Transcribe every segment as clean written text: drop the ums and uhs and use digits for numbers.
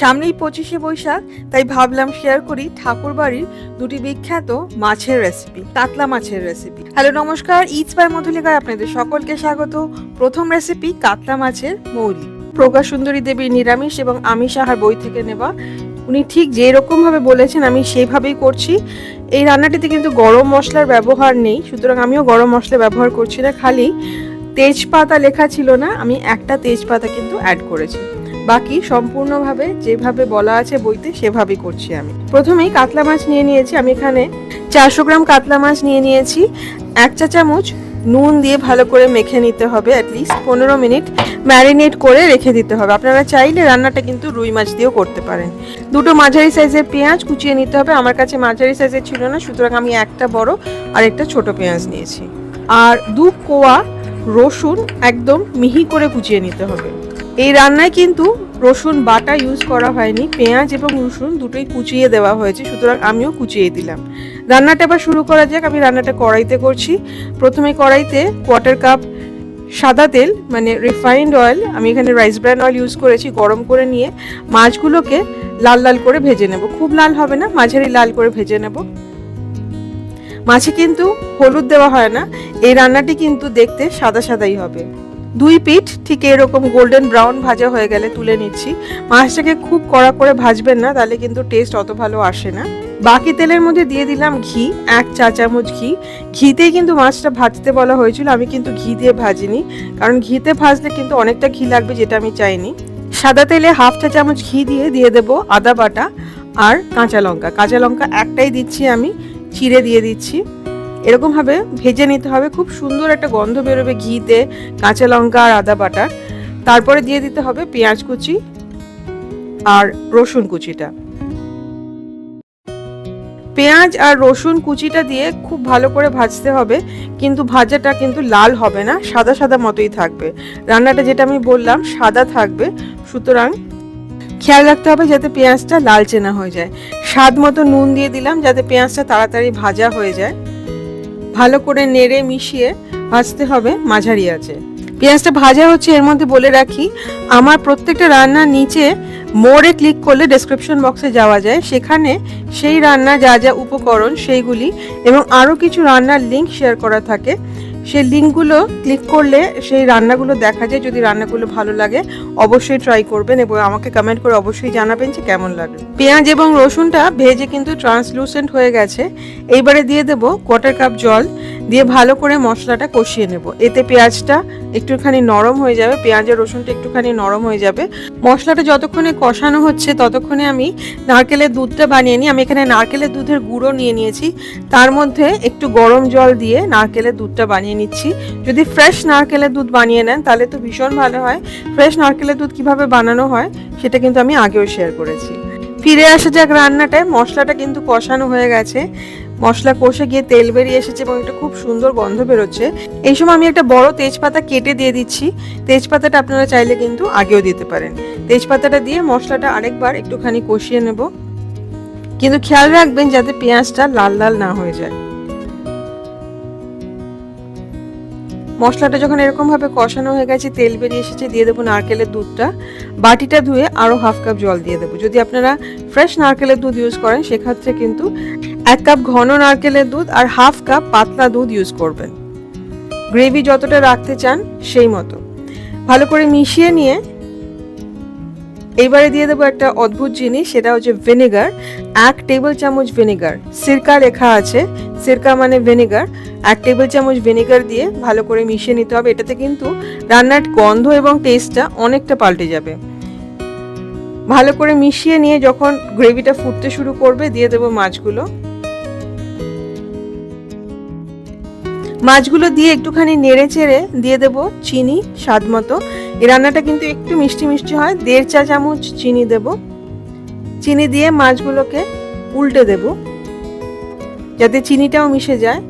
সামনেই 25শে বৈশাখ, তাই ভাবলাম শেয়ার করি ঠাকুর বাড়ির দুটি বিখ্যাত মাছের রেসিপি, কাতলা মাছের রেসিপি। হ্যালো নমস্কার, ইটস বাই মধুলিকায় আপনাদের সকলকে স্বাগত। প্রথম রেসিপি কাতলা মাছের মৌলি, প্রজ্ঞা সুন্দরী দেবীর নিরামিষ এবং আমিষ আহার বই থেকে নেওয়া। উনি ঠিক যেরকম ভাবে বলেছেন আমি সেইভাবেই করছি। এই রান্নাটিতে কিন্তু গরম মশলার ব্যবহার নেই, সুতরাং আমিও গরম মশলা ব্যবহার করছি না। খালি তেজপাতা লেখা ছিল না, আমি একটা তেজপাতা কিন্তু অ্যাড করেছি। বাকি সম্পূর্ণভাবে যেভাবে বলা আছে বইতে সেভাবেই করছি। আমি প্রথমেই কাতলা মাছ নিয়ে নিয়েছি। আমি এখানে 400 গ্রাম কাতলা মাছ নিয়ে নিয়েছি। 1 চা চামচ নুন দিয়ে ভালো করে মেখে নিতে হবে। অ্যাটলিস্ট 15 মিনিট ম্যারিনেট করে রেখে দিতে হবে। আপনারা চাইলে রান্নাটা কিন্তু রুই মাছ দিয়েও করতে পারেন। দুটো মাঝারি সাইজের পেঁয়াজ কুচিয়ে নিতে হবে। আমার কাছে মাঝারি সাইজের ছিল না, সুতরাং আমি একটা বড় আর একটা ছোট পেঁয়াজ নিয়েছি। আর 2 কোয়া রসুন একদম মিহি করে কুচিয়ে নিতে হবে। এই রান্নায় কিন্তু রসুন বাটা ইউজ করা হয়নি, পেঁয়াজ এবং রসুন দুটোই কুচিয়ে দেওয়া হয়েছে, সুতরাং আমিও কুচিয়ে দিলাম। রান্নাটা এবার শুরু করা যাক। আমি রান্নাটা কড়াইতে করছি। প্রথমে কড়াইতে 1/4 কাপ সাদা তেল মানে রিফাইন্ড অয়েল, আমি এখানে রাইস ব্র্যান অয়েল ইউজ করেছি, গরম করে নিয়ে মাছগুলোকে লাল লাল করে ভেজে নেব। খুব লাল হবে না, মাঝারি লাল করে ভেজে নেব। মাছে কিন্তু হলুদ দেওয়া হয় না, এই রান্নাটি কিন্তু দেখতে সাদা সাদাই হবে। 2 পিঠ ঠিক এরকম গোল্ডেন ব্রাউন ভাজা হয়ে গেলে তুলে নিচ্ছি। মাছটাকে খুব কড়া করে ভাজবেন না, তাহলে কিন্তু টেস্ট অত ভালো আসে না। বাকি তেলের মধ্যে দিয়ে দিলাম ঘি, 1 চা চামচ ঘি। ঘিতেই কিন্তু মাছটা ভাজতে বলা হয়েছিল, আমি কিন্তু ঘি দিয়ে ভাজিনি, কারণ ঘিতে ভাজলে কিন্তু অনেকটা ঘি লাগবে, যেটা আমি চাইনি। সাদা তেলে 1/2 চা চামচ ঘি দিয়ে দেবো আদা বাটা আর কাঁচা লঙ্কা। কাঁচা লঙ্কা একটাই দিচ্ছি, আমি চিড়ে দিয়ে দিচ্ছি। এরকম ভাবে ভেজে নিতে হবে, খুব সুন্দর একটা গন্ধ বেরোবে ঘিতে, কাঁচা লঙ্কা আর আদা বাটার। তারপরে দিয়ে দিতে হবে পেঁয়াজ কুচি আর রসুন কুচিটা। পেঁয়াজ আর রসুন কুচিটা দিয়ে খুব ভালো করে ভাজতে হবে, কিন্তু ভাজাটা কিন্তু লাল হবে না, সাদা সাদা মতোই থাকবে। রান্নাটা যেটা আমি বললাম সাদা থাকবে, সুতরাং খেয়াল রাখতে হবে যাতে পেঁয়াজটা লালচে না হয়ে যায়। স্বাদ মতো নুন দিয়ে দিলাম যাতে পেঁয়াজটা তাড়াতাড়ি ভাজা হয়ে যায়। ভালো করে নেড়ে মিশিয়ে ভাজতে হবে মাঝারি আঁচে। পেঁয়াজটা ভাজা হচ্ছে, এর মধ্যে বলে রাখি আমার প্রত্যেকটা রান্নার নিচে মোড়ে ক্লিক করলে ডেসক্রিপশন বক্সে যাওয়া যায়, সেখানে সেই রান্না যা যা উপকরণ সেইগুলি এবং আরও কিছু রান্নার লিঙ্ক শেয়ার করা থাকে। সেই লিঙ্কগুলো ক্লিক করলে সেই রান্নাগুলো দেখা যায়। যদি রান্নাগুলো ভালো লাগে অবশ্যই ট্রাই করবেন এবং আমাকে কমেন্ট করে অবশ্যই জানাবেন যে কেমন লাগে। পেঁয়াজ এবং রসুনটা ভেজে কিন্তু ট্রান্সলুসেন্ট হয়ে গেছে। এইবারে দিয়ে দেব 1/4 কাপ জল, দিয়ে ভালো করে মশলাটা কষিয়ে নেব। এতে পেঁয়াজটা একটুখানি নরম হয়ে যাবে, পেঁয়াজ আর রসুনটা একটুখানি নরম হয়ে যাবে। মশলাটা যতক্ষণে কষানো হচ্ছে ততক্ষণে আমি নারকেলের দুধটা বানিয়ে নিই। আমি এখানে নারকেলের দুধের গুঁড়ো নিয়ে নিয়েছি, তার মধ্যে একটু গরম জল দিয়ে নারকেলের দুধটা বানিয়ে নিচ্ছি। যদি ফ্রেশ নারকেলের দুধ বানিয়ে নেন তাহলে তো ভীষণ ভালো হয়। ফ্রেশ নারকেলের দুধ কিভাবে বানানো হয় সেটা কিন্তু আমি আগেও শেয়ার করেছি। ফিরে আসা যাক রান্নাটায়। মশলাটা কিন্তু কষানো হয়ে গেছে, মশলা কষে গিয়ে তেল বেরিয়ে এসেছে এবং একটা খুব সুন্দর গন্ধ বেরোচ্ছে। এই সময় আমি একটা বড় তেজপাতা কেটে দিয়ে দিচ্ছি। তেজপাতাটা আপনারা চাইলে কিন্তু আগেও দিতে পারেন। তেজপাতাটা দিয়ে মশলাটা আরেকবার একটুখানি কষিয়ে নেব, কিন্তু খেয়াল রাখবেন যাতে পেঁয়াজটা লাল লাল না হয়ে যায়। মশলাটা যখন এরকম ভাবে কষানো হয়ে গেছে, তেল বেরিয়ে এসেছে, দিয়ে দেবো নারকেলের দুধটা। বাটিটা ধুয়ে আরো 1/2 কাপ জল দিয়ে দেবো। যদি আপনারা ফ্রেশ নারকেলের দুধ ইউজ করেন সেক্ষেত্রে কিন্তু 1 কাপ ঘন নারকেলের দুধ আর 1/2 কাপ পাতলা দুধ ইউজ করবেন। গ্রেভি যতটা রাখতে চান সেই মতো ভালো করে মিশিয়ে নিয়ে এইবারে দিয়ে দেবো একটা অদ্ভুত জিনিস, সেটা হচ্ছে ভিনেগার। 1 টেবিল চামচ ভিনেগার, সিরকা লেখা আছে, সিরকা মানে ভিনেগার। 1 টেবিল চামচ ভিনেগার দিয়ে ভালো করে মিশিয়ে নিতে হবে। এটাতে কিন্তু রান্নার গন্ধ এবং টেস্টটা অনেকটা পাল্টে যাবে। ভালো করে মিশিয়ে নিয়ে যখন গ্রেভিটা ফুটতে শুরু করবে দিয়ে দেবো মাছগুলো। মাছগুলো দিয়ে একটুখানি নেড়ে চেড়ে দিয়ে দেবো চিনি স্বাদ মতো। এই রান্নাটা কিন্তু একটু মিষ্টি মিষ্টি হয়। 1.5 চা চামচ চিনি দেব। চিনি দিয়ে মাছগুলোকে উল্টে দেব যাতে চিনিটাও মিশে যায়।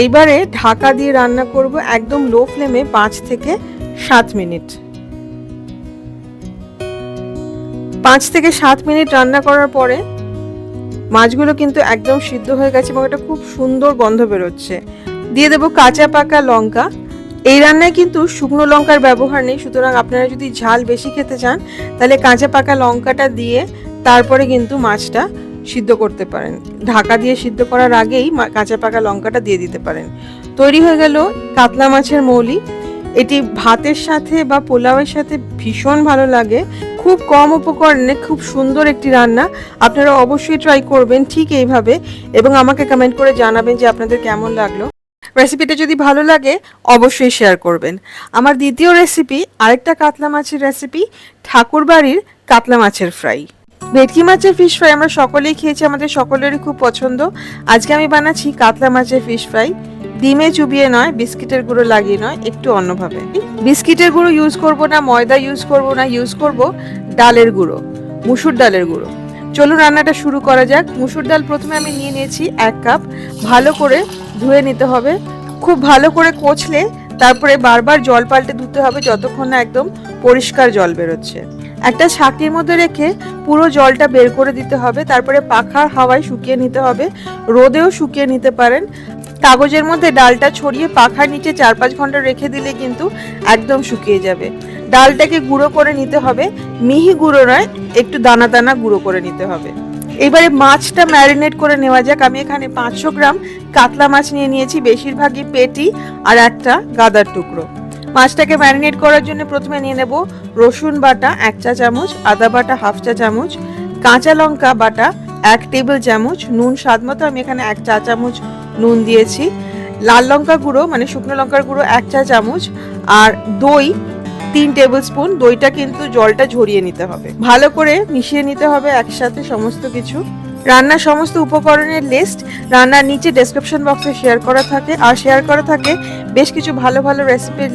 এইবারে ঢাকা দিয়ে রান্না করব একদম লো ফ্লেমে 5 থেকে 7 মিনিট। 5 থেকে 7 মিনিট রান্না করার পরে মাছগুলো কিন্তু একদম সিদ্ধ হয়ে গেছে এবং এটা খুব সুন্দর গন্ধ বেরোচ্ছে। দিয়ে দেবো কাঁচা পাকা লঙ্কা এই রান্নায় কিন্তু শুকনো লঙ্কার ব্যবহার নেই, সুতরাং আপনারা যদি ঝাল বেশি খেতে চান তাহলে কাঁচা পাকা লঙ্কাটা দিয়ে তারপরে কিন্তু মাছটা সিদ্ধ করতে পারেন। ঢাকা দিয়ে সিদ্ধ করার আগেই কাঁচা পাকা লঙ্কাটা দিয়ে দিতে পারেন। তৈরি হয়ে গেল কাতলা মাছের মৌলি। এটি ভাতের সাথে বা পোলাওয়ের সাথে ভীষণ ভালো লাগে। খুব কম উপকরণে খুব সুন্দর একটি রান্না, আপনারা অবশ্যই ট্রাই করবেন ঠিক এইভাবে এবং আমাকে কমেন্ট করে জানাবেন যে আপনাদের কেমন লাগলো। রেসিপিটা যদি ভালো লাগে অবশ্যই শেয়ার করবেন। আমার দ্বিতীয় রেসিপি আরেকটা কাতলা মাছের রেসিপি, ঠাকুরবাড়ির কাতলা মাছের ফ্রাই। ভেটকি মাছের ফিশ ফ্রাই আমরা সকলেই খেয়েছি, আমাদের সকলেরই খুব পছন্দ। আজকে আমি বানাচ্ছি কাতলা মাছের ফিশ ফ্রাই। ডিমে চুবিয়ে নয়, বিস্কিটের গুঁড়ো লাগিয়ে নয়, একটু অন্যভাবে। বিস্কিটের গুঁড়ো ইউজ করব না, ময়দা ইউজ করব না, ইউজ করব ডালের গুঁড়ো, মুসুর ডালের গুঁড়ো। চলুন রান্নাটা শুরু করা যাক। মুসুর ডাল প্রথমে আমি নিয়ে নিয়েছি 1 কাপ। ভালো করে ধুয়ে নিতে হবে, খুব ভালো করে কচলে তারপরে বারবার জল পাল্টে ধুতে হবে যতক্ষণ না একদম পরিষ্কার জল বেরোচ্ছে। একটা ছাঁকনির মধ্যে রেখে পুরো জলটা বের করে দিতে হবে। তারপরে পাখার হাওয়ায় শুকিয়ে নিতে হবে, রোদেও শুকিয়ে নিতে পারেন। কাগজের মধ্যে ডালটা ছড়িয়ে পাখার নিচে 4-5 ঘন্টা রেখে দিলে কিন্তু একদম শুকিয়ে যাবে। ডালটাকে গুঁড়ো করে নিতে হবে, মিহি গুঁড়ো নয়, একটু দানা দানা গুঁড়ো করে নিতে হবে। এবারে মাছটা ম্যারিনেট করে নেওয়া যাক। আমি এখানে 500 গ্রাম কাতলা মাছ নিয়ে নিয়েছি, বেশিরভাগই পেটি আর একটা গাদার টুকরো। মাছটাকে ম্যারিনেট করার জন্য প্রথমে নিয়ে নেব রসুন বাটা 1 চা চামচ, আদা বাটা 1/2 চা চামচ, কাঁচা লঙ্কা বাটা 1 টেবিল চামচ, নুন স্বাদ মতো, আমি এখানে 1 চা চামচ নুন দিয়েছি, লাল লঙ্কা গুঁড়ো মানে শুকনো লঙ্কার গুঁড়ো 1 চা চামচ, আর দই 3 টেবিল স্পুন। দইটা কিন্তু জলটা ঝরিয়ে নিতে হবে, ভালো করে মিশিয়ে নিতে হবে একসাথে সমস্ত কিছু। রান্নার সমস্ত উপকরণের লিস্ট রান্নার নিচে ডেসক্রিপশন বক্সে শেয়ার করা থাকে, আর শেয়ার করা থাকে বেশ কিছু ভালো ভালো রেসিপির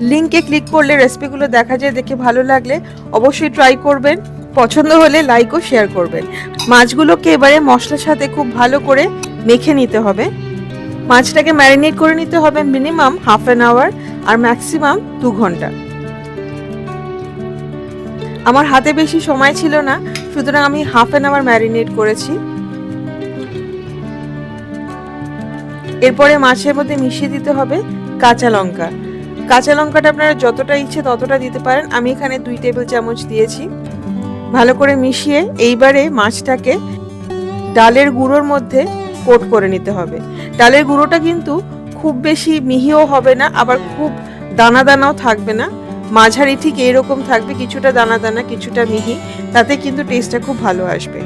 লিঙ্কে ক্লিক করলে রেসিপিগুলো দেখা যায়। দেখে ভালো লাগলে অবশ্যই ট্রাই করবেন, পছন্দ হলে লাইক ও শেয়ার করবেন। মাছগুলোকে এবারে মশলার সাথে খুব ভালো করে মেখে নিতে হবে। মাছটাকে ম্যারিনেট করে নিতে হবে মিনিমাম 1/2 আওয়ার আর ম্যাক্সিমাম 2 ঘন্টা। আমার হাতে বেশি সময় ছিল না, সুতরাং আমি 1/2 আওয়ার ম্যারিনেট করেছি। এরপরে মাছের মধ্যে মিশিয়ে দিতে হবে কাঁচা লঙ্কা। কাঁচা লঙ্কাটা আপনারা যতটা ইচ্ছে ততটা দিতে পারেন, আমি এখানে 2 টেবিল চামচ দিয়েছি। ভালো করে মিশিয়ে এইবারে মাছটাকে ডালের গুঁড়োর মধ্যে কোট করে নিতে হবে। ডালের গুঁড়োটা কিন্তু খুব বেশি মিহিও হবে না, আবার খুব দানা দানাও থাকবে না, মাঝারি ঠিক এইরকম থাকবে, কিছুটা দানা দানা কিছুটা মিহি, তাতে কিন্তু টেস্টটা খুব ভালো আসবে।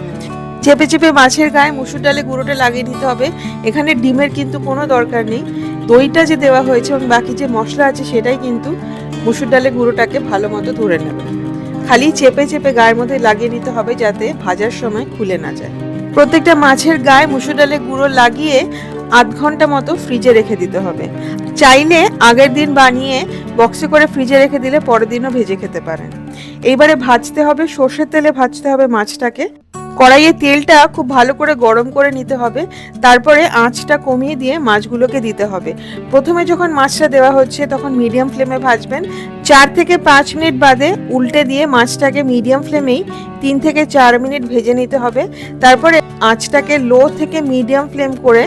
চেপে চেপে মাছের গায়ে মুসুর ডালে গুঁড়োটা লাগিয়ে দিতে হবে। এখানে ডিমের কিন্তু কোনো দরকার নেই, দইটা যে দেওয়া হয়েছে এবং বাকি যে মশলা আছে সেটাই কিন্তু মুসুর ডালে গুঁড়োটাকে ভালো মতো ধরে নেবে। খালি চেপে চেপে গায়ের মধ্যে লাগিয়ে নিতে হবে যাতে ভাজার সময় খুলে না যায়। প্রত্যেকটা মাছের গায়ে মুসুর ডালে গুঁড়ো লাগিয়ে 8 ঘন্টা মতো ফ্রিজে রেখে দিতে হবে। চাইলে আগের দিন বানিয়ে বক্সে করে ফ্রিজে রেখে দিলে পরের দিনও ভেজে খেতে পারেন। এইবারে ভাজতে হবে, সর্ষের তেলে ভাজতে হবে মাছটাকে। কড়াইয়ে তেলটা খুব ভালো করে গরম করে নিতে হবে, তারপরে আঁচটা কমিয়ে দিয়ে মাছগুলোকে দিতে হবে। প্রথমে যখন মাছটা দেওয়া হচ্ছে তখন মিডিয়াম ফ্লেমে ভাজবেন। 4 থেকে 5 মিনিট বাদে উল্টে দিয়ে মাছটাকে মিডিয়াম ফ্লেমেই 3 থেকে 4 মিনিট ভেজে নিতে হবে। তারপরে আঁচটাকে লো থেকে মিডিয়াম ফ্লেম করে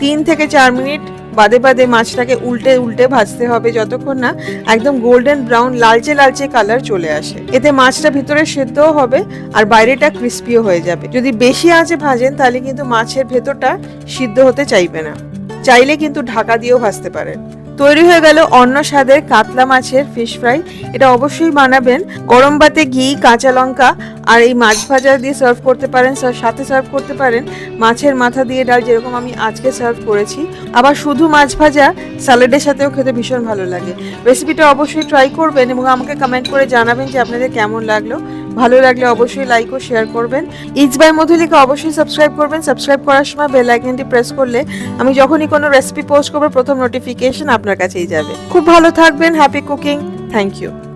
3 থেকে 4 মিনিট বাদে বাদে মাছটাকে উল্টে উল্টে ভাজতে হবে যতক্ষণ না একদম গোল্ডেন ব্রাউন লালচে লালচে কালার চলে আসে। এতে মাছটা ভিতরে সেদ্ধও হবে আর বাইরেটা ক্রিস্পিও হয়ে যাবে। যদি বেশি আঁচে ভাজেন তাহলে কিন্তু মাছের ভেতরটা সিদ্ধ হতে চাইবে না, চাইলে কিন্তু ঢাকা দিয়েও ভাজতে পারেন। তৈরি হয়ে গেল অন্য স্বাদের কাতলা মাছের ফিশ ফ্রাই। এটা অবশ্যই বানাবেন। গরম ভাতে ঘি, কাঁচা লঙ্কা আর এই মাছ ভাজা দিয়ে সার্ভ করতে পারেন, সাথে সার্ভ করতে পারেন মাছের মাথা দিয়ে ডাল, যেরকম আমি আজকে সার্ভ করেছি। আবার শুধু মাছ ভাজা স্যালাডের সাথেও খেতে ভীষণ ভালো লাগে। রেসিপিটা অবশ্যই ট্রাই করবেন এবং আমাকে কমেন্ট করে জানাবেন যে আপনাদের কেমন লাগলো। ভালো লাগলে অবশ্যই লাইক ও শেয়ার করবেন। ইটস বাই মধুলিকা অবশ্যই সাবস্ক্রাইব করবেন। সাবস্ক্রাইব করার সময় বেল আইকনটি প্রেস করলে আমি যখনই কোনো রেসিপি পোস্ট করব প্রথম নোটিফিকেশন আপনার কাছেই যাবে। খুব ভালো থাকবেন। Happy cooking. Thank you.